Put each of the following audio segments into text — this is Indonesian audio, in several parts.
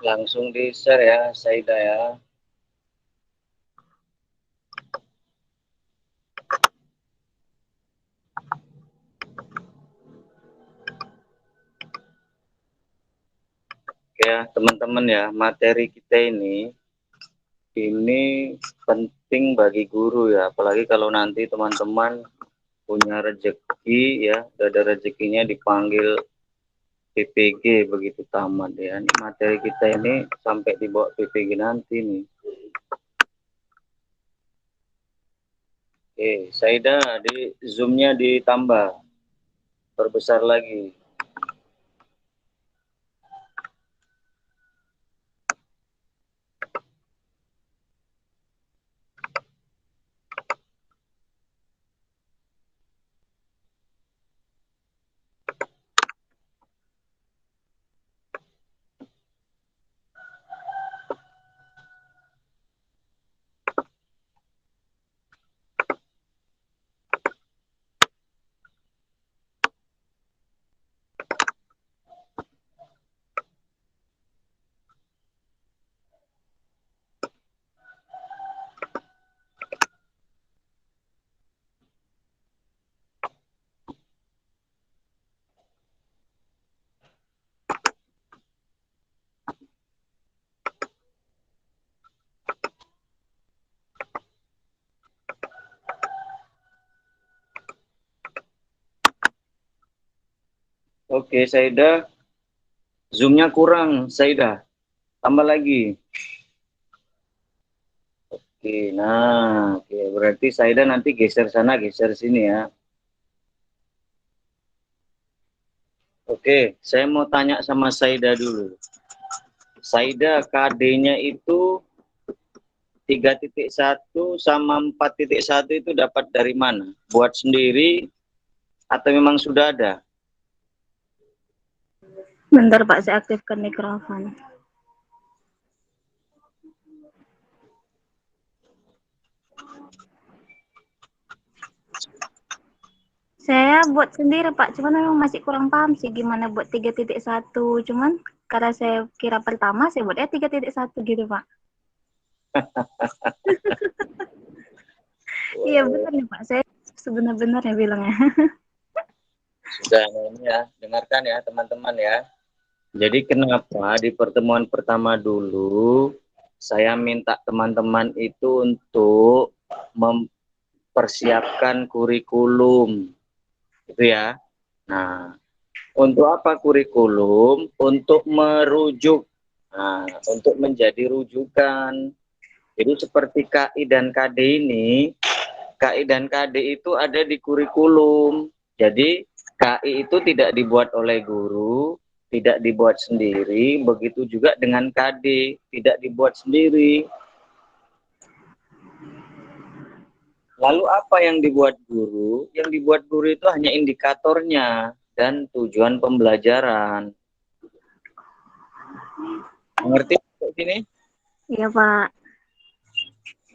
Langsung di-share ya, Saida ya. Oke ya, teman-teman ya, materi kita ini penting bagi guru ya, apalagi kalau nanti teman-teman punya rezeki ya, udah ada rezekinya dipanggil PPG begitu tamat ya. Ini materi kita ini sampai dibawa PPG nanti nih. Oke, Saida di zoom-nya ditambah, perbesar lagi. Oke, Saida, zoom-nya kurang, Saida. Tambah lagi. Oke, nah, oke. Berarti Saida nanti geser sana, geser sini ya. Oke, saya mau tanya sama Saida dulu. Saida, KD-nya itu 3.1 sama 4.1 itu dapat dari mana? Buat sendiri atau memang sudah ada? Bentar Pak, saya aktifkan mikrofon. Saya buat sendiri Pak, cuman memang masih kurang paham sih gimana buat 3.1. Cuman karena saya kira pertama, saya buatnya 3.1 gitu Pak. Iya benar nih Pak, saya sebenar-benarnya bilangnya. Sudah ini ya, dengarkan ya teman-teman ya. Jadi kenapa di pertemuan pertama dulu saya minta teman-teman itu untuk mempersiapkan kurikulum, gitu ya. Nah, untuk apa kurikulum? Untuk merujuk, nah, untuk menjadi rujukan. Jadi seperti KI dan KD ini, KI dan KD itu ada di kurikulum. Jadi KI itu tidak dibuat oleh guru, tidak dibuat sendiri, begitu juga dengan KD, tidak dibuat sendiri. Lalu apa yang dibuat guru? Yang dibuat guru itu hanya indikatornya dan tujuan pembelajaran. Mengerti ini? Iya Pak.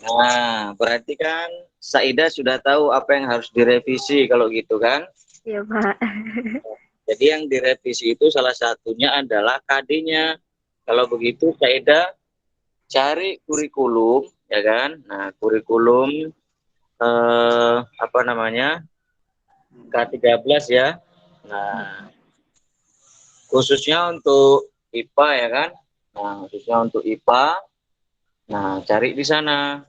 Nah, berarti kan Saida sudah tahu apa yang harus direvisi kalau gitu kan? Iya Pak. Jadi yang direvisi itu salah satunya adalah KD-nya. Kalau begitu Saida cari kurikulum, ya kan? Nah, kurikulum apa namanya? K13 ya. Nah, khususnya untuk IPA ya kan? Nah, khususnya untuk IPA. Nah, cari di sana.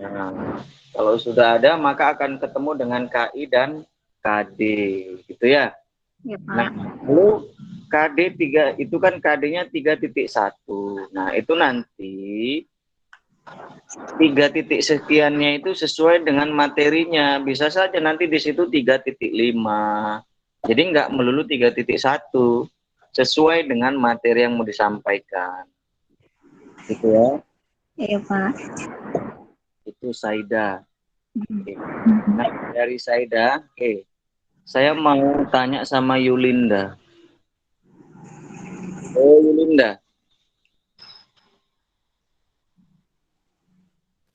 Nah, kalau sudah ada maka akan ketemu dengan KI dan KD, gitu ya. Iya Nah, Pak. lalu KD 3 itu kan KD-nya 3.1. Nah, itu nanti 3 titik sekiannya itu sesuai dengan materinya. Bisa saja nanti di situ 3.5. Jadi nggak melulu 3.1. Sesuai dengan materi yang mau disampaikan. Gitu ya. Iya Pak. Itu Saida. Oke. Nah, dari Saida, oke. Saya mau tanya sama Yulinda. Oh, Yulinda.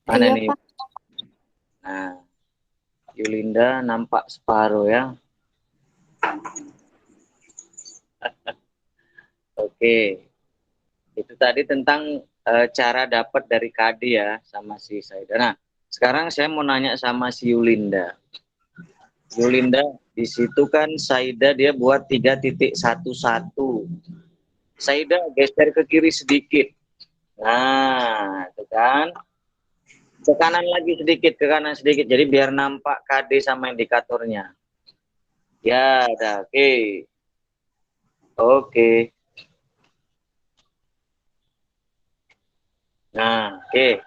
Mana Iya, nih? Pak. Nah, Yulinda nampak separuh ya. Oke. Itu tadi tentang cara dapat dari KD ya sama si Saida. Nah, sekarang saya mau nanya sama si Yulinda. Yulinda, di situ kan Saida dia buat 3.11. Saida geser ke kiri sedikit. Nah, itu kan. Ke kanan lagi sedikit, ke kanan sedikit. Jadi biar nampak KD sama indikatornya. Ya, udah, oke. Oke. Nah, oke.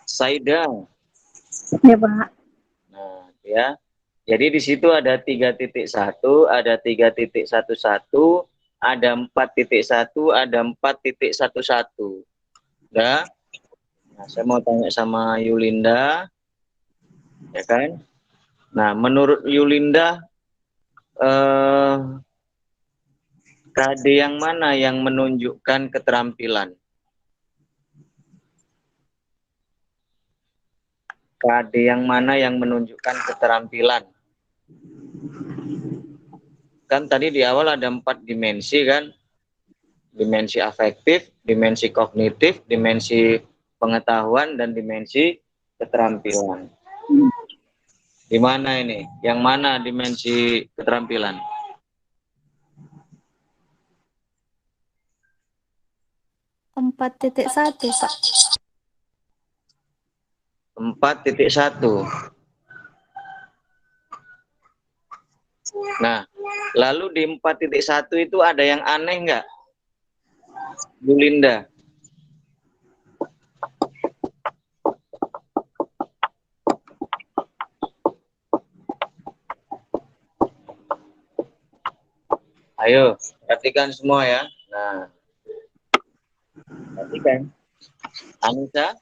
Saida. Ya, Pak. Nah, ya. Jadi di situ ada 3.1, ada 3.11, ada 4.1, ada 4.11. Udah? Nah, saya mau tanya sama Yulinda, ya kan? Nah, menurut Yulinda, eh, KD yang mana yang menunjukkan keterampilan? KD yang mana yang menunjukkan keterampilan? Kan tadi di awal ada 4 dimensi kan? Dimensi afektif, dimensi kognitif, dimensi pengetahuan, dan dimensi keterampilan. Di mana ini? Yang mana dimensi keterampilan? 4.1, Pak. 4.1. Nah, lalu di 4.1 itu ada yang aneh nggak, Bu Linda? Ayo, perhatikan semua ya. Nah, perhatikan. Anissa,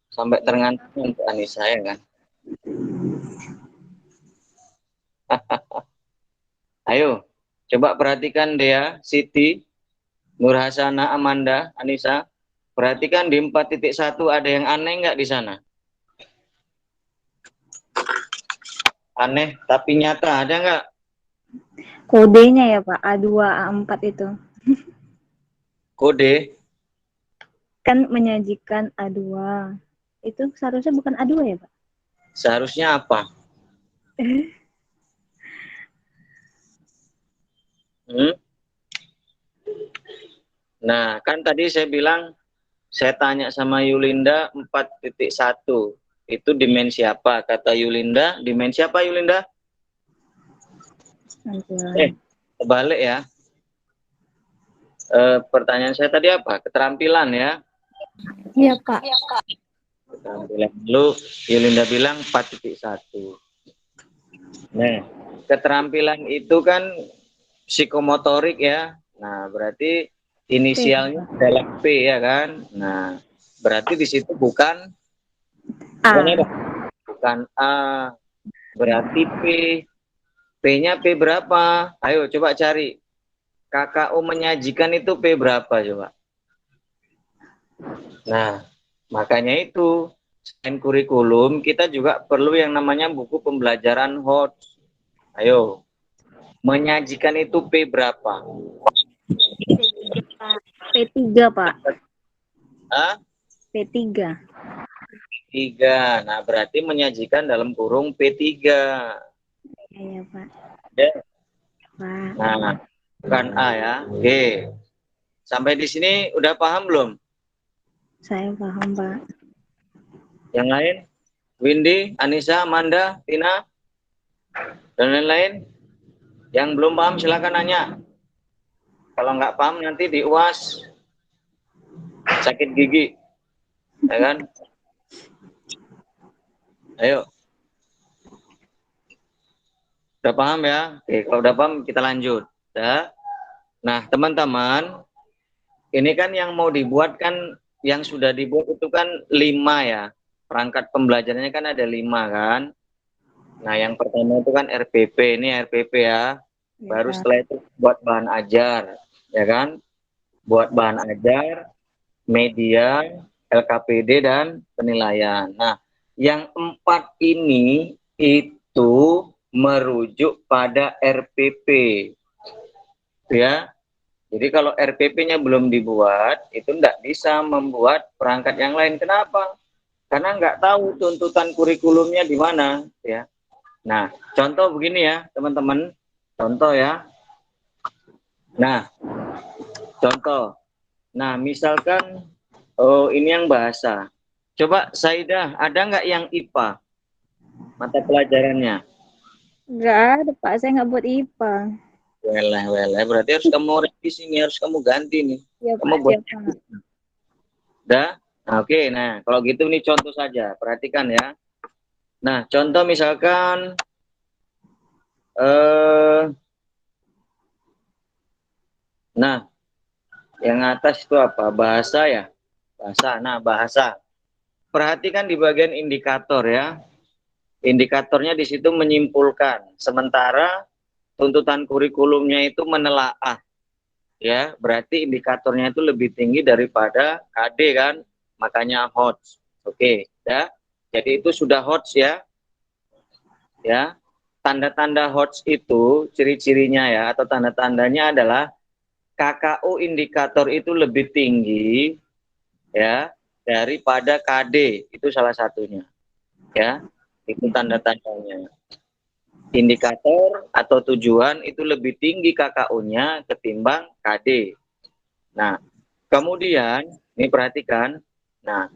sampai terngantang untuk Anissa ya kan? Ayo, coba perhatikan Dea, Siti, Nur Hasana, Amanda, Anissa. Perhatikan di 4.1 ada yang aneh nggak di sana? Aneh tapi nyata, ada nggak? Kodenya ya, Pak. A2, A4 itu. Kode? Kan menyajikan A2. Itu seharusnya bukan A2 ya, Pak? Seharusnya apa? Hmm? Nah, kan tadi saya bilang, saya tanya sama Yulinda 4.1. Itu dimensi apa? Kata Yulinda, dimensi apa Yulinda? Terbalik ya. Pertanyaan saya tadi apa? Keterampilan ya. Iya, Pak. Keterampilan. Lalu Yulinda bilang 4.1. Nah, keterampilan itu kan psikomotorik ya. Nah, berarti inisialnya adalah P ya kan. Nah, berarti di situ bukan A. bukan A, berarti P. P-nya P berapa? Ayo coba cari. KKU menyajikan itu P berapa coba? Nah, makanya itu selain kurikulum, kita juga perlu yang namanya buku pembelajaran HOT. Ayo, menyajikan itu P berapa? P3, Pak. Hah? P3. 3. Nah, berarti menyajikan dalam kurung P3. Iya, Pak. Ya. Pak. Nah, bukan A ya. Oke. Sampai di sini udah paham belum? Saya paham, Pak. Yang lain? Windy, Anissa, Amanda, Tina, dan lain-lain? Yang belum paham silakan nanya. Kalau nggak paham nanti di UAS sakit gigi, ya kan? Ayo, udah paham ya? Oke, kalau udah paham kita lanjut. Ya. Nah, teman-teman, ini kan yang mau dibuat kan, yang sudah dibuat itu kan 5 ya. Perangkat pembelajarannya kan ada 5 kan. Nah, yang pertama itu kan RPP, ini RPP ya. Baru setelah itu buat bahan ajar, ya kan? Buat bahan ajar, media, LKPD, dan penilaian. Nah, yang 4 ini itu merujuk pada RPP, ya. Jadi kalau RPP-nya belum dibuat, itu tidak bisa membuat perangkat yang lain. Kenapa? Karena nggak tahu tuntutan kurikulumnya di mana, ya. Nah, contoh begini ya, teman-teman. Contoh ya. Nah, contoh. Nah, misalkan, oh ini yang bahasa. Coba Saidah, ada nggak yang IPA? Mata pelajarannya. Nggak ada, Pak. Saya nggak buat IPA. Weleh. Berarti harus kamu revisi nih, harus kamu ganti nih. Iya, Kamu Pak. buat. Siap, Pak. Udah? Nah, oke. Nah, kalau gitu nih contoh saja. Perhatikan ya. Nah, contoh misalkan nah, yang atas itu apa? Bahasa ya? Bahasa. Nah, bahasa. Perhatikan di bagian indikator ya. Indikatornya di situ menyimpulkan. Sementara tuntutan kurikulumnya itu menelaah. Ya, berarti indikatornya itu lebih tinggi daripada KD kan? Makanya HOTS. Oke, ya. Jadi itu sudah HOTS ya. Ya. Tanda-tanda HOTS itu ciri-cirinya ya atau tanda-tandanya adalah KKU indikator itu lebih tinggi ya daripada KD, itu salah satunya ya, itu tanda-tandanya. Indikator atau tujuan itu lebih tinggi KKU-nya ketimbang KD. Nah, kemudian ini perhatikan. Nah,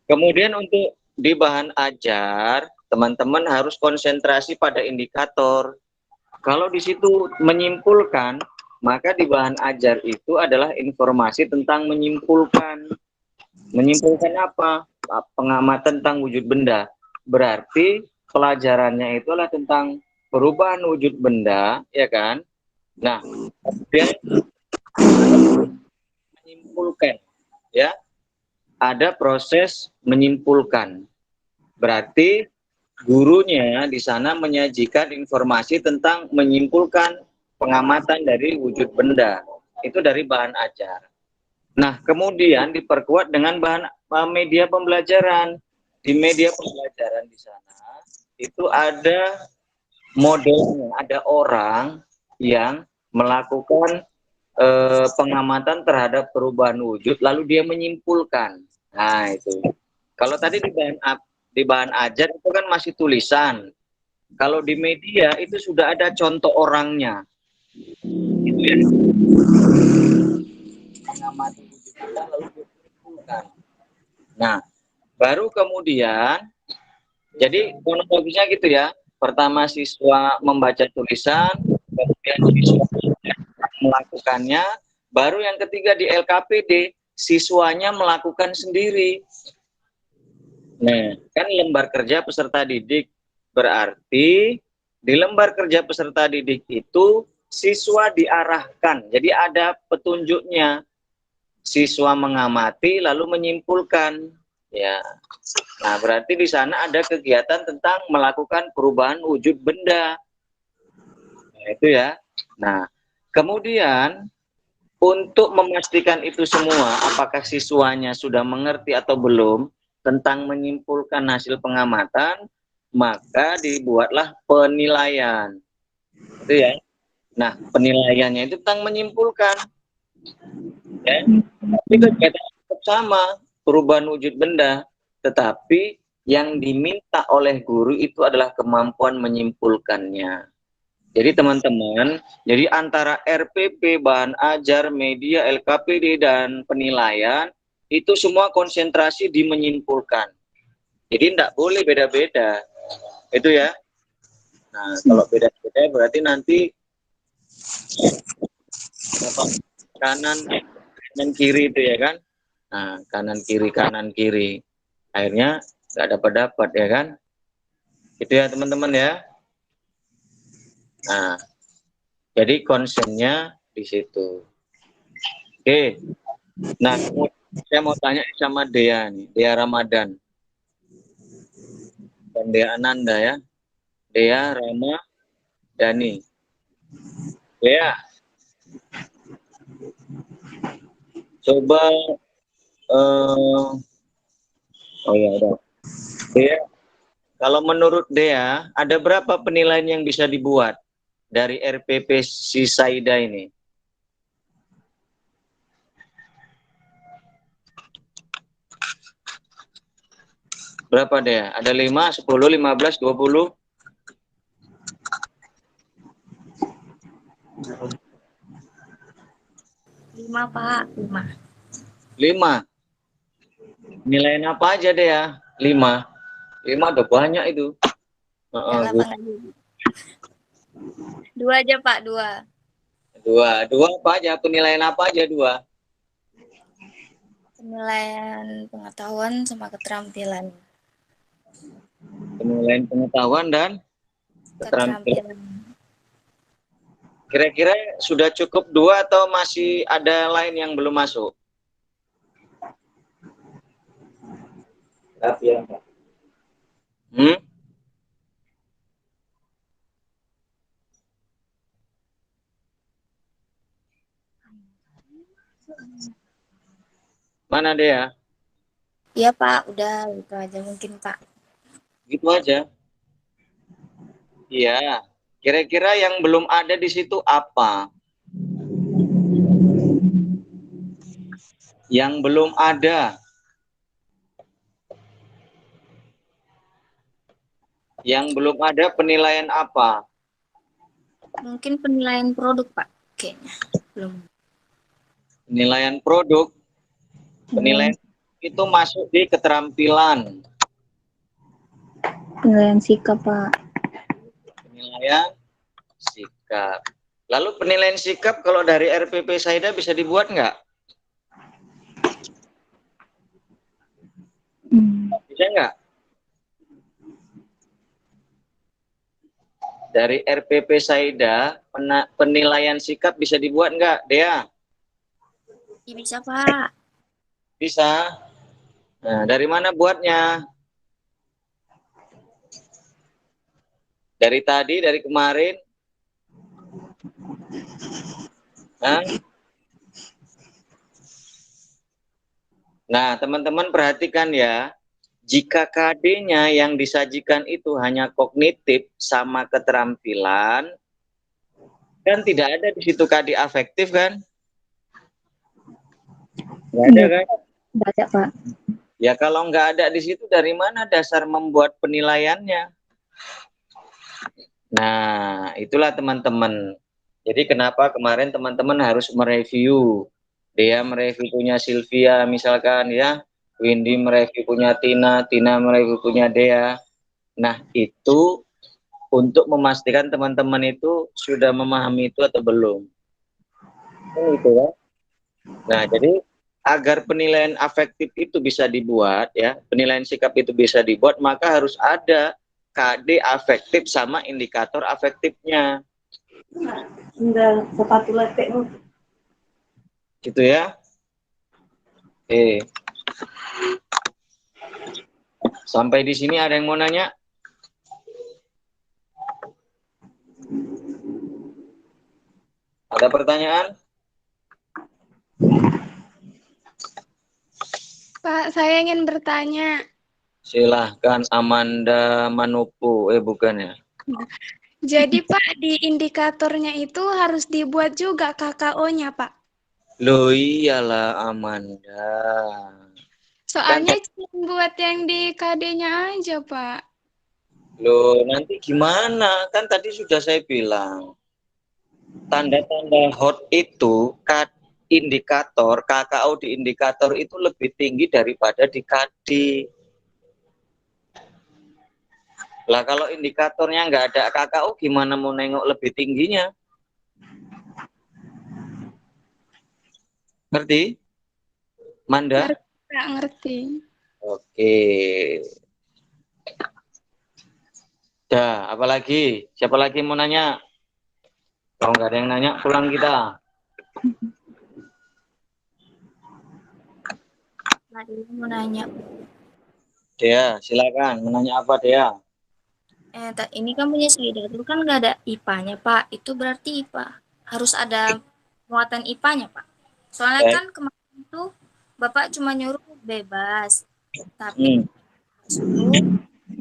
kemudian untuk di bahan ajar, teman-teman harus konsentrasi pada indikator. Kalau di situ menyimpulkan, maka di bahan ajar itu adalah informasi tentang menyimpulkan. Menyimpulkan apa? Pengamatan tentang wujud benda. Berarti pelajarannya itu adalah tentang perubahan wujud benda, ya kan? Nah, kemudian menyimpulkan, ya. Ada proses menyimpulkan. Berarti gurunya di sana menyajikan informasi tentang menyimpulkan pengamatan dari wujud benda. Itu dari bahan ajar. Nah, kemudian diperkuat dengan bahan media pembelajaran. Di media pembelajaran di sana itu ada modelnya, ada orang yang melakukan pengamatan terhadap perubahan wujud, lalu dia menyimpulkan. Nah, itu. Kalau tadi di bahan ajar itu kan masih tulisan. Kalau di media itu sudah ada contoh orangnya. Gitu ya. Mengamati wujud benda lalu menyimpulkan. Nah, baru kemudian jadi kronologisnya gitu ya. Pertama siswa membaca tulisan, kemudian siswa melakukannya, baru yang ketiga di LKPD siswanya melakukan sendiri. Nah, kan lembar kerja peserta didik berarti di lembar kerja peserta didik itu siswa diarahkan. Jadi ada petunjuknya. Siswa mengamati lalu menyimpulkan. Ya. Nah, berarti di sana ada kegiatan tentang melakukan perubahan wujud benda. Nah, itu ya. Nah, kemudian untuk memastikan itu semua, apakah siswanya sudah mengerti atau belum tentang menyimpulkan hasil pengamatan, maka dibuatlah penilaian. Itu ya. Nah, penilaiannya itu tentang menyimpulkan. Ya. Tapi kegiatan tetap sama, perubahan wujud benda, tetapi yang diminta oleh guru itu adalah kemampuan menyimpulkannya. Jadi teman-teman, jadi antara RPP, bahan ajar, media, LKPD, dan penilaian, itu semua konsentrasi di menyimpulkan. Jadi tidak boleh beda-beda. Itu ya. Nah, kalau beda-beda berarti nanti kanan kiri itu ya kan. Nah, kanan kiri. Akhirnya nggak dapat ya kan. Itu ya teman-teman ya. Nah, jadi konsennya di situ. Oke. Nah, saya mau tanya sama Dea nih, Dea Ramadan. Dan Dea Ananda ya. Dea Rama Dani. Dea, coba oh ya udah. Dea, kalau menurut Dea, ada berapa penilaian yang bisa dibuat dari RPP si Saida ini? Berapa deh? Ada 5, 10, 15, 20. 5, Pak. 5. 5. Nilaiin apa aja deh ya? 5. 5 udah banyak itu. Enggak lah, Pak. 2 aja, Pak. 2. 2. 2 apa aja? Penilaian apa aja 2? Penilaian pengetahuan sama keterampilan. Penilaian pengetahuan dan keterampilan. Kira-kira sudah cukup 2 atau masih ada lain yang belum masuk? Hmm? Mana dia? Iya, Pak. Udah gitu aja mungkin, Pak. Gitu aja. Iya. Kira-kira yang belum ada di situ apa? Yang belum ada. Yang belum ada penilaian apa? Mungkin penilaian produk, Pak. Kayaknya belum. Penilaian produk. Penilaian itu masuk di keterampilan. Penilaian sikap, Pak. Penilaian sikap. Lalu penilaian sikap kalau dari RPP Saida bisa dibuat nggak? Bisa nggak? Dari RPP Saida, penilaian sikap bisa dibuat nggak, Dea? Ya, bisa, Pak. Bisa. Nah, dari mana buatnya? Dari tadi, dari kemarin? Hah? Nah, teman-teman perhatikan ya. Jika KD-nya yang disajikan itu hanya kognitif sama keterampilan, kan tidak ada di situ KD afektif kan? Nggak ada kan? Nggak ada, Pak. Ya kalau nggak ada di situ dari mana dasar membuat penilaiannya? Nah, itulah teman-teman. Jadi kenapa kemarin teman-teman harus mereview. Dia mereview punya Sylvia misalkan ya, Windy mereview punya Tina, Tina mereview punya Dea. Nah, itu untuk memastikan teman-teman itu sudah memahami itu atau belum. Itu ya. Nah, jadi agar penilaian afektif itu bisa dibuat ya, penilaian sikap itu bisa dibuat, maka harus ada KD afektif sama indikator afektifnya. Enggak, sepatu letek. Gitu ya. Oke. Sampai di sini ada yang mau nanya? Ada pertanyaan? Pak, saya ingin bertanya. Silahkan Amanda Manopo. Bukan ya. Jadi Pak, di indikatornya itu harus dibuat juga KKO-nya, Pak. Loh iyalah Amanda. Soalnya cuma buat yang di KD-nya aja, Pak. Loh nanti gimana? Kan tadi sudah saya bilang. Tanda-tanda hot itu indikator KKO di indikator itu lebih tinggi daripada di KD. Lah kalau indikatornya nggak ada KKO gimana mau nengok lebih tingginya? Ngerti? Manda? Nggak ngerti. Oke. Dah, apalagi? Siapa lagi mau nanya? Kalau nggak ada yang nanya, pulang kita. Nah, ini mau nanya. Dea, silakan. Menanya apa, Dea? Ini kan punya Saida itu kan nggak ada IPA-nya, Pak. Itu berarti IPA. Harus ada muatan IPA-nya, Pak. Soalnya Baik. kan kemarin itu Bapak cuma nyuruh bebas. Tapi suruh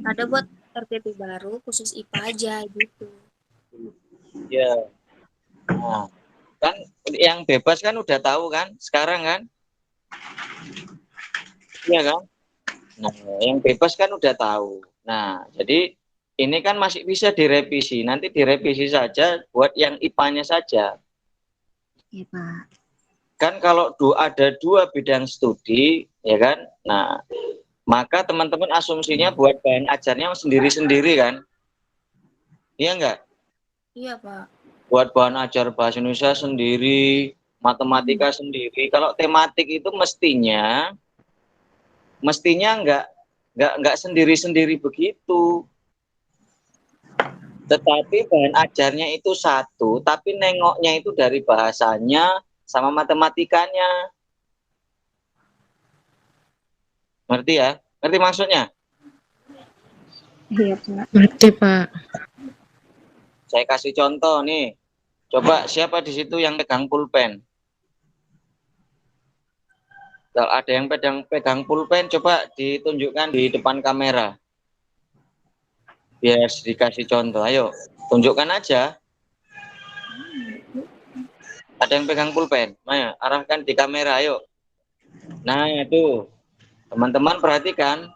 ada buat RPP baru khusus IPA aja gitu. Ya. Nah, kan yang bebas kan udah tahu kan sekarang kan? Iya kan? Nah, yang bebas kan udah tahu. Nah, jadi ini kan masih bisa direvisi. Nanti direvisi saja buat yang IPA-nya saja. Iya, Pak. Kan kalau ada 2 bidang studi, ya kan? Nah, maka teman-teman asumsinya buat bahan ajarnya sendiri-sendiri kan? Iya enggak? Iya, Pak. Buat bahan ajar bahasa Indonesia sendiri, matematika sendiri. Kalau tematik itu mestinya enggak sendiri-sendiri begitu. Tetapi bahan ajarnya itu satu, tapi nengoknya itu dari bahasanya sama matematikanya. Ngerti ya? Ngerti maksudnya? Iya, Pak. Ngerti, Pak. Saya kasih contoh nih. Coba siapa di situ yang pegang pulpen? Kalau ada yang pegang pulpen, coba ditunjukkan di depan kamera. Biar dikasih contoh. Ayo, tunjukkan aja. Ada yang pegang pulpen? Ayo, arahkan di kamera, ayo. Nah, itu. Teman-teman perhatikan,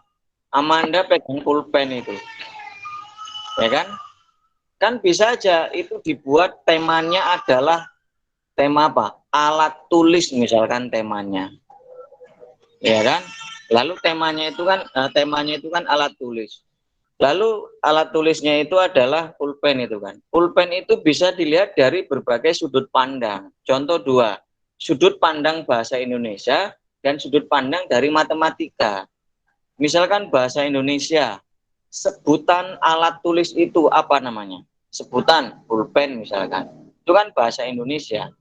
Amanda pegang pulpen itu. Ya kan? Kan bisa aja itu dibuat temanya adalah tema apa? Alat tulis misalkan temanya. Ya kan? Lalu temanya itu kan alat tulis. Lalu alat tulisnya itu adalah pulpen itu kan. Pulpen itu bisa dilihat dari berbagai sudut pandang. Contoh 2, sudut pandang bahasa Indonesia dan sudut pandang dari matematika. Misalkan bahasa Indonesia, sebutan alat tulis itu apa namanya? Sebutan pulpen misalkan. Itu kan bahasa Indonesia.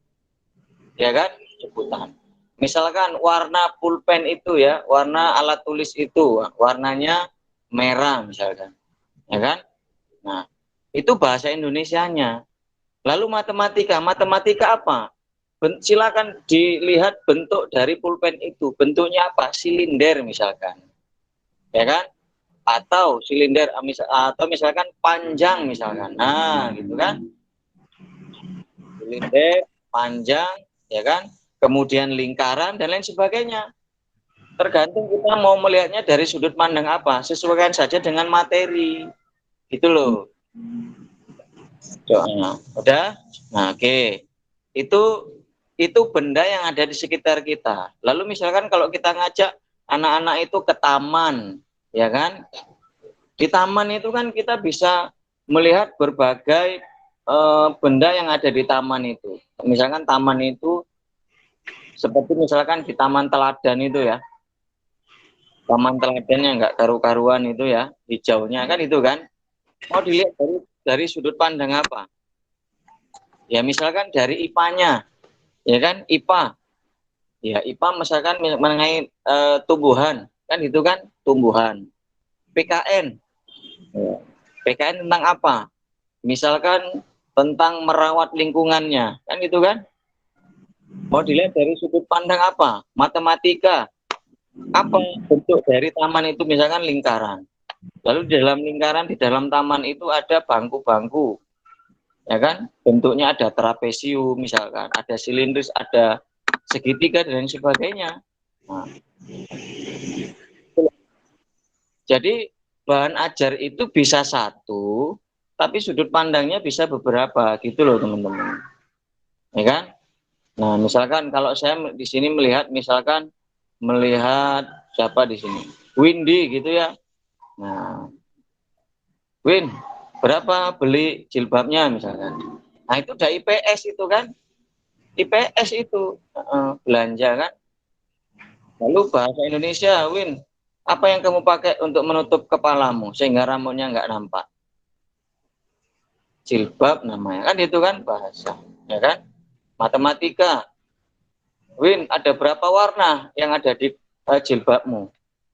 Ya kan? Sebutan. Misalkan warna pulpen itu ya, warna alat tulis itu, warnanya merah misalkan. Ya kan? Nah, itu bahasa Indonesianya. Lalu matematika apa? Silakan dilihat bentuk dari pulpen itu. Bentuknya apa? Silinder misalkan. Ya kan? Atau silinder atau misalkan panjang misalkan. Nah, gitu kan? Silinder, panjang, ya kan? Kemudian lingkaran dan lain sebagainya. Tergantung kita mau melihatnya dari sudut pandang apa. Sesuaikan saja dengan materi. Gitu loh. Udah? Nah, oke. Itu benda yang ada di sekitar kita. Lalu misalkan kalau kita ngajak anak-anak itu ke taman, ya kan? Di taman itu kan kita bisa melihat berbagai benda yang ada di taman itu. Misalkan taman itu seperti misalkan di Taman Teladan itu ya. Taman Teladan yang nggak karu-karuan itu ya, hijaunya kan itu kan. Mau dilihat dari sudut pandang apa? Ya misalkan dari IPA-nya, ya kan IPA. Ya IPA misalkan mengenai tumbuhan, kan itu kan tumbuhan. PKN, ya. PKN tentang apa? Misalkan tentang merawat lingkungannya, kan itu kan. Mau dilihat dari sudut pandang apa? Matematika. Apa bentuk dari taman itu? Misalkan lingkaran. Lalu di dalam lingkaran, di dalam taman itu ada bangku-bangku. Ya kan? Bentuknya ada trapesium misalkan, ada silindris, ada segitiga dan sebagainya. Nah. Jadi bahan ajar itu bisa satu, tapi sudut pandangnya bisa beberapa gitu loh teman-teman. Ya kan? Nah, misalkan kalau saya di sini melihat siapa di sini? Windy gitu ya. Nah, Win, berapa beli jilbabnya misalkan? Nah, itu udah IPS itu kan? IPS itu belanja kan? Lalu bahasa Indonesia, Win, apa yang kamu pakai untuk menutup kepalamu sehingga rambutnya nggak nampak? Jilbab namanya kan, itu kan bahasa, ya kan? Matematika, Win, ada berapa warna yang ada di jilbabmu?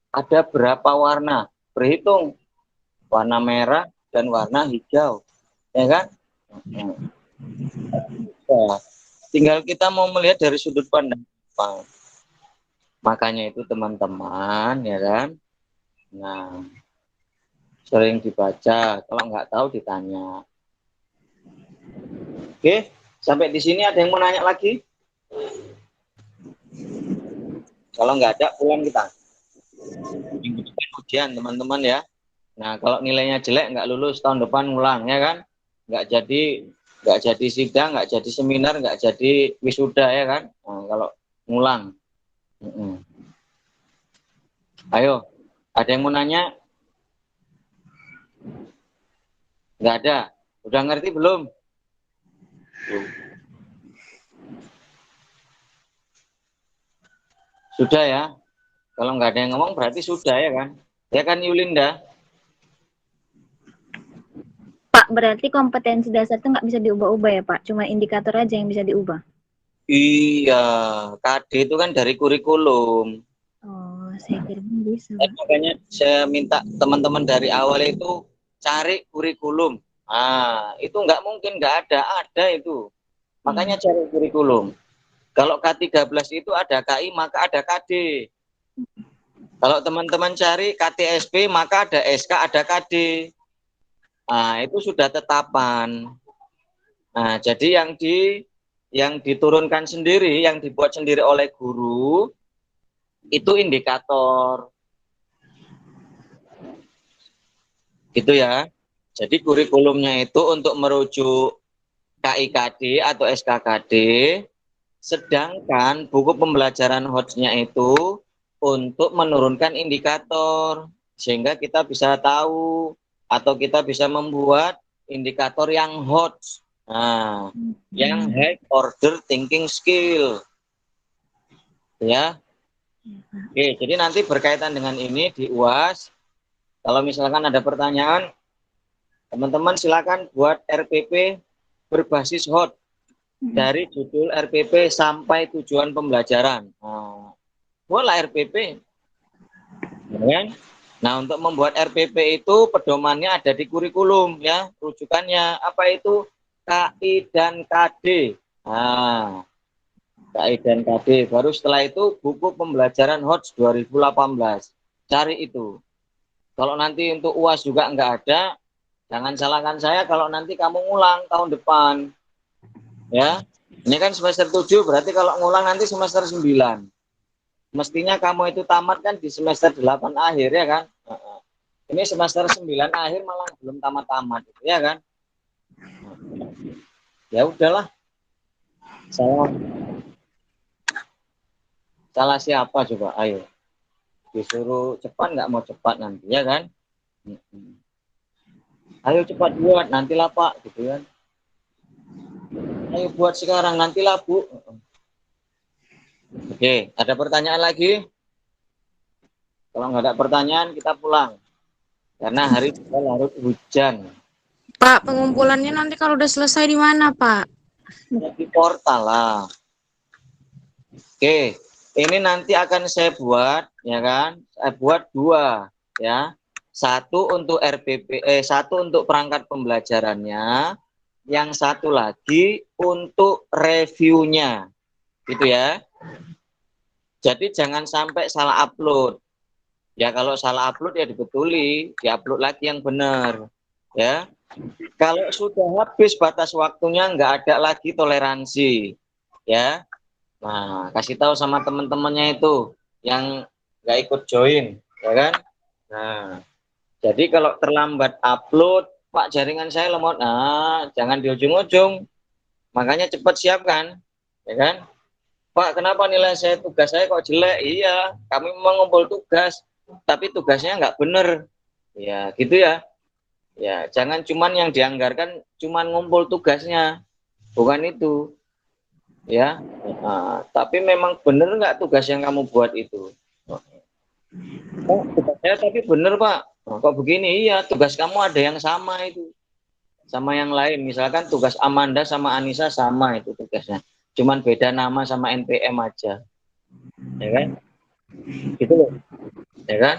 Ada berapa warna? Berhitung. Warna merah dan warna hijau. Ya kan? Nah, tinggal kita mau melihat dari sudut pandang apa. Makanya itu teman-teman, ya kan? Nah, sering dibaca. Kalau nggak tahu ditanya. Oke, sampai di sini ada yang mau nanya lagi? Kalau nggak ada, pulang kita. Minggu depan ujian teman-teman ya. Nah, kalau nilainya jelek nggak lulus tahun depan ngulang ya kan? Nggak jadi sidang, nggak jadi seminar, nggak jadi wisuda ya kan? Nah, kalau ngulang. Ayo, ada yang mau nanya? Nggak ada. Udah ngerti belum? Sudah ya. Kalau nggak ada yang ngomong berarti sudah ya kan? Ya kan Yulinda? Pak, berarti kompetensi dasar itu nggak bisa diubah-ubah ya Pak? Cuma indikator aja yang bisa diubah? Iya, KD itu kan dari kurikulum. Oh, saya kira bisa. Makanya saya minta teman-teman dari awal itu cari kurikulum. Ah, itu nggak mungkin nggak ada itu. Makanya cari kurikulum. Kalau K13 itu ada KI, maka ada KD. Kalau teman-teman cari KTSP, maka ada SK, ada KD. Nah, itu sudah tetapan. Nah, jadi yang diturunkan sendiri, yang dibuat sendiri oleh guru, itu indikator. Gitu ya. Jadi kurikulumnya itu untuk merujuk KIKD atau SKKD, sedangkan buku pembelajaran HOTS-nya itu untuk menurunkan indikator, sehingga kita bisa tahu atau kita bisa membuat indikator yang HOTS, yang high order thinking skill. Ya. Oke, jadi nanti berkaitan dengan ini di UAS, kalau misalkan ada pertanyaan, teman-teman silakan buat RPP berbasis HOT dari judul RPP sampai tujuan pembelajaran. Buatlah RPP. Ya. Nah, untuk membuat RPP itu pedomannya ada di kurikulum ya, rujukannya apa itu? KI dan KD. Nah, KI dan KD. Baru setelah itu buku pembelajaran HOTS 2018. Cari itu. Kalau nanti untuk UAS juga nggak ada, jangan salahkan saya kalau nanti kamu ngulang tahun depan. Ya. Ini kan semester 7, berarti kalau ngulang nanti semester 9. Mestinya kamu itu tamat kan di semester 8 akhir ya kan? Ini semester 9 akhir malah belum tamat-tamat, ya kan? Ya udahlah. Salah siapa coba? Ayo. Disuruh cepat nggak mau cepat nanti, ya kan? Ayo cepat buat, nantilah Pak, gitu kan? Ayo buat sekarang, nantilah Bu. Oke, ada pertanyaan lagi? Kalau nggak ada pertanyaan, kita pulang. Karena hari kita larut hujan. Pak, pengumpulannya nanti kalau udah selesai di mana, Pak? Di portal lah. Oke, ini nanti akan saya buat, ya kan? Saya buat 2, ya. Satu untuk RPP, satu untuk perangkat pembelajarannya, yang satu lagi untuk reviewnya, gitu ya. Jadi jangan sampai salah upload. Ya kalau salah upload ya dibetuli, diupload lagi yang benar, ya. Kalau sudah habis batas waktunya nggak ada lagi toleransi, ya. Nah, kasih tahu sama teman-temannya itu yang nggak ikut join, ya kan? Nah, jadi kalau terlambat upload, Pak jaringan saya lemot, nah jangan di ujung-ujung, makanya cepat siapkan, ya kan? Pak, kenapa nilai saya tugas saya kok jelek? Iya, kami memang ngumpul tugas, tapi tugasnya nggak bener, ya gitu ya. Ya, jangan cuman yang dianggarkan cuman ngumpul tugasnya, bukan itu. Ya, tapi memang benar nggak tugas yang kamu buat itu? Oh, tugas saya tapi benar Pak. Kok begini? Iya, tugas kamu ada yang sama itu, sama yang lain. Misalkan tugas Amanda sama Anissa sama itu tugasnya, cuman beda nama sama NPM aja, ya kan? Gitu loh, ya kan?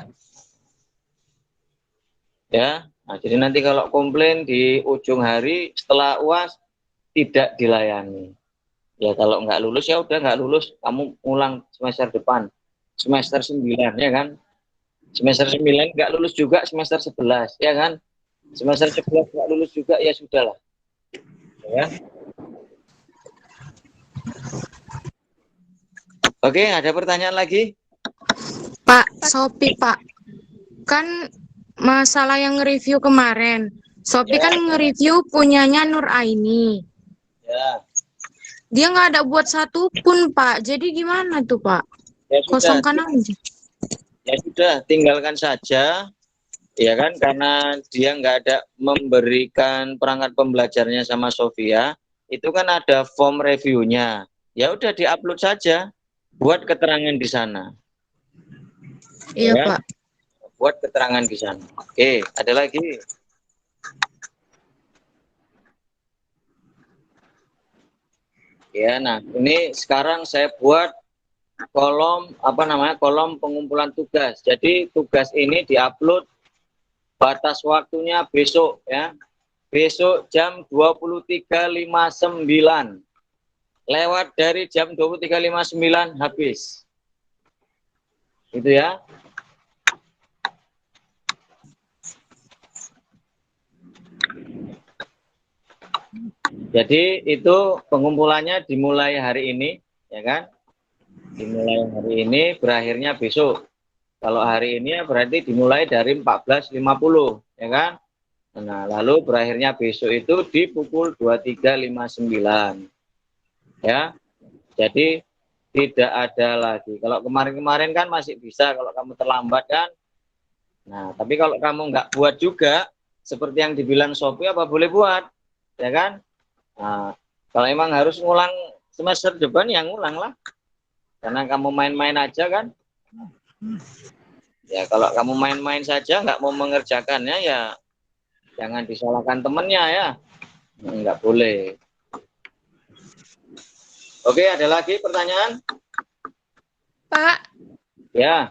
Ya, nah, jadi nanti kalau komplain di ujung hari setelah UAS tidak dilayani. Ya kalau nggak lulus ya udah nggak lulus, kamu ulang semester depan, semester 9 ya kan, semester 9 nggak lulus juga semester 11 ya kan, semester 11 nggak lulus juga ya sudahlah, ya. Oke, ada pertanyaan lagi? Pak Sopi, Pak. Kan masalah yang nge-review kemarin. Sopi kan nge-review punyanya Nur Aini. Ya. Dia nggak ada buat satu pun, Pak. Jadi gimana tuh, Pak? Ya sudah, Kosongkan aja. ya sudah, tinggalkan saja, ya kan? Karena dia nggak ada memberikan perangkat pembelajarnya sama Sofia, itu kan ada form reviewnya. Ya udah diupload saja, buat keterangan di sana. Iya, Ya, Pak. buat keterangan di sana. Oke, ada lagi. Ya, nah ini sekarang saya buat kolom kolom pengumpulan tugas. Jadi tugas ini diupload, batas waktunya besok ya. Besok jam 23.59. Lewat dari jam 23.59 habis. Gitu ya. Jadi itu pengumpulannya dimulai hari ini, ya kan? Dimulai hari ini, berakhirnya besok. Kalau hari ini berarti dimulai dari 14.50, ya kan? Nah, lalu berakhirnya besok itu di pukul 23.59. Ya. Jadi tidak ada lagi. Kalau kemarin-kemarin kan masih bisa kalau kamu terlambat kan. Nah, tapi kalau kamu nggak buat juga, seperti yang dibilang Sophie, apa boleh buat? Ya kan? Nah, kalau emang harus ngulang semester depan, ya ngulang lah. Karena kamu main-main aja kan. Ya kalau kamu main-main saja, nggak mau mengerjakannya, ya jangan disalahkan temennya ya. Nggak boleh. Oke, ada lagi pertanyaan? Pak, Ya.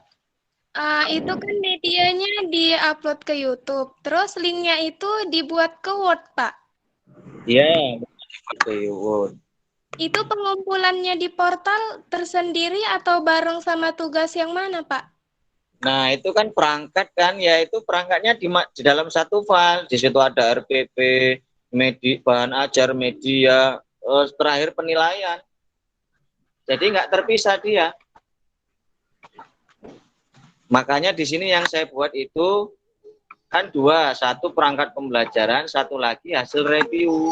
itu kan medianya di-upload ke YouTube, terus linknya itu dibuat ke Word, Pak. Ya. Oke, Word. Itu pengumpulannya di portal tersendiri atau bareng sama tugas yang mana, Pak? Nah, itu kan perangkat kan, ya itu perangkatnya di dalam satu file. Di situ ada RPP, bahan ajar, media, terakhir penilaian. Jadi nggak terpisah dia. Makanya di sini yang saya buat itu kan dua, satu perangkat pembelajaran, satu lagi hasil review.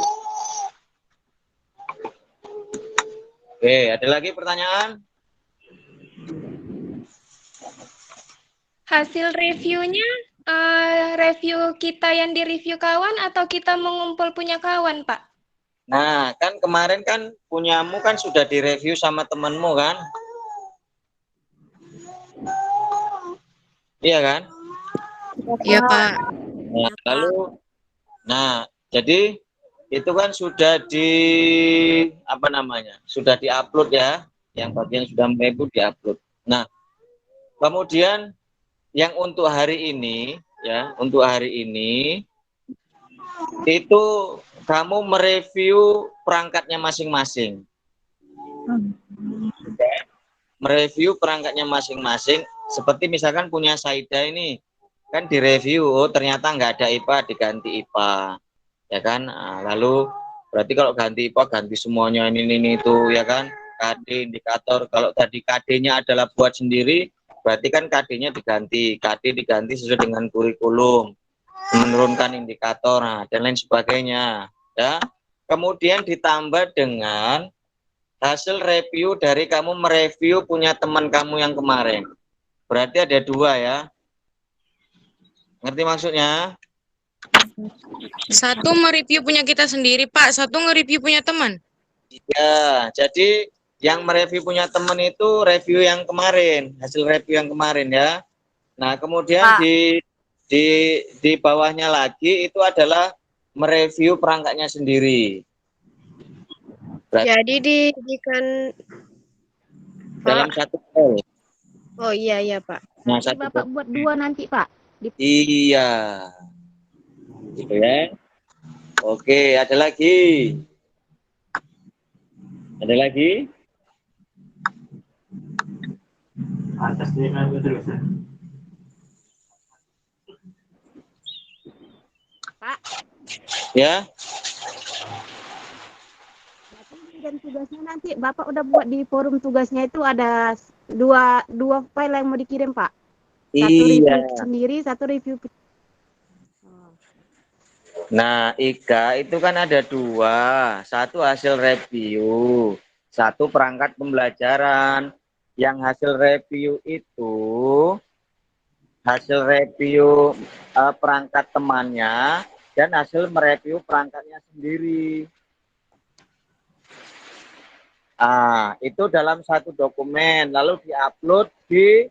Oke, ada lagi pertanyaan? Hasil reviewnya, review kita yang di-review kawan atau kita mengumpul punya kawan, Pak? Nah, kan kemarin kan punyamu kan sudah direview sama temanmu kan? Iya kan? Iya, Pak. Nah, lalu, nah, jadi itu kan sudah sudah diupload ya, yang bagian sudah mereview diupload. Nah, kemudian yang untuk hari ini, ya, untuk hari ini itu kamu mereview perangkatnya masing-masing. Mereview perangkatnya masing-masing, seperti misalkan punya Saida ini, kan direview, oh ternyata nggak ada IPA, diganti IPA, ya kan? Nah, lalu berarti kalau ganti IPA, ganti semuanya ini itu, ya kan? KD, indikator, kalau tadi KD-nya adalah buat sendiri, berarti kan KD-nya diganti, KD diganti sesuai dengan kurikulum, menurunkan indikator, nah, dan lain sebagainya, ya. Kemudian ditambah dengan hasil review dari kamu mereview punya teman kamu yang kemarin. Berarti ada dua ya. Ngerti maksudnya? Satu mereview punya kita sendiri, Pak. Satu nge-review punya teman. Ya, jadi yang mereview punya teman itu review yang kemarin, hasil review yang kemarin ya. Nah, kemudian Pak. di bawahnya lagi itu adalah mereview perangkatnya sendiri. Berarti Jadi dijadikan dalam Pak. satu file. Oh iya Pak. Nah, Jadi Bapak buat dua nanti, Pak. Iya. Gitu ya. Oke, ada lagi. Ada lagi? Pak. Ya. Dan tugasnya nanti Bapak udah buat di forum tugasnya itu ada dua file yang mau dikirim, Pak. Satu Iya. review sendiri, satu review. Nah, Ika itu kan ada dua. Satu hasil review, satu perangkat pembelajaran. Yang hasil review itu, hasil review perangkat temannya, dan hasil mereview perangkatnya sendiri. Itu dalam satu dokumen, lalu diupload di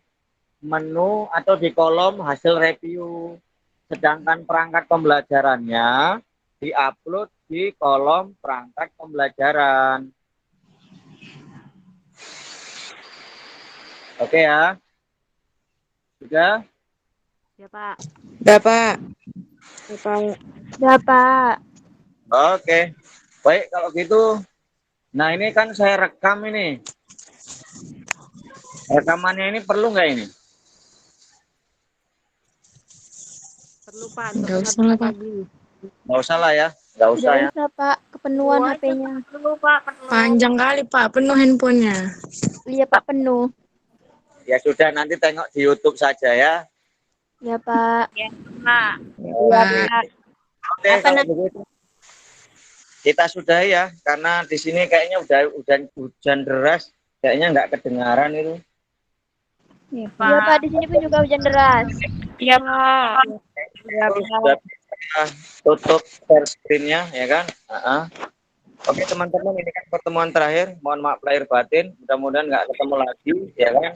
menu atau di kolom hasil review. Sedangkan perangkat pembelajarannya diupload di kolom perangkat pembelajaran. Oke ya? Sudah? Ya, Pak. Udah, Pak. Ya, Pak. Oke. Baik, kalau gitu. Nah, ini kan saya rekam ini. Rekamannya ini perlu nggak ini? Perlu, Pak, untuk Nggak usah lah, Pak. lagi. Nggak usah lah ya. Nggak usah ya. Udah Pak, kepenuhan HP-nya. Perlu Pak, perlu. Panjang kali, Pak. Penuh handphonenya. Iya Pak, penuh. Ya sudah, nanti tengok di YouTube saja ya. Ya Pak. Ya, Pak. Iya Pak. Pak. Oke, Apa kalau nanti? begitu kita sudahi ya, karena di sini kayaknya udah hujan deras, kayaknya nggak kedengaran itu. Iya, Iya Pak, di sini pun juga hujan deras. Iya, Pak. Iya Terus Pak. sudah bisa tutup share screen-nya ya kan. Oke teman-teman, ini kan pertemuan terakhir, mohon maaf lahir batin, mudah-mudahan nggak ketemu lagi ya kan.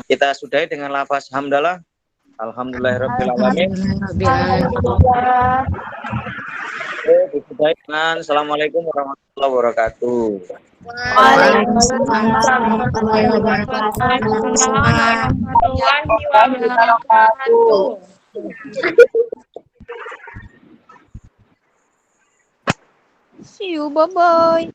Kita sudahi dengan lafaz hamdalah. Alhamdulillahirrahmanirrahim. Alhamdulillah. Disudahi dengan Assalamualaikum warahmatullahi wabarakatuh. Waalaikumsalam warahmatullahi wabarakatuh. Warahmatullahi wabarakatuh. See you, bye-bye.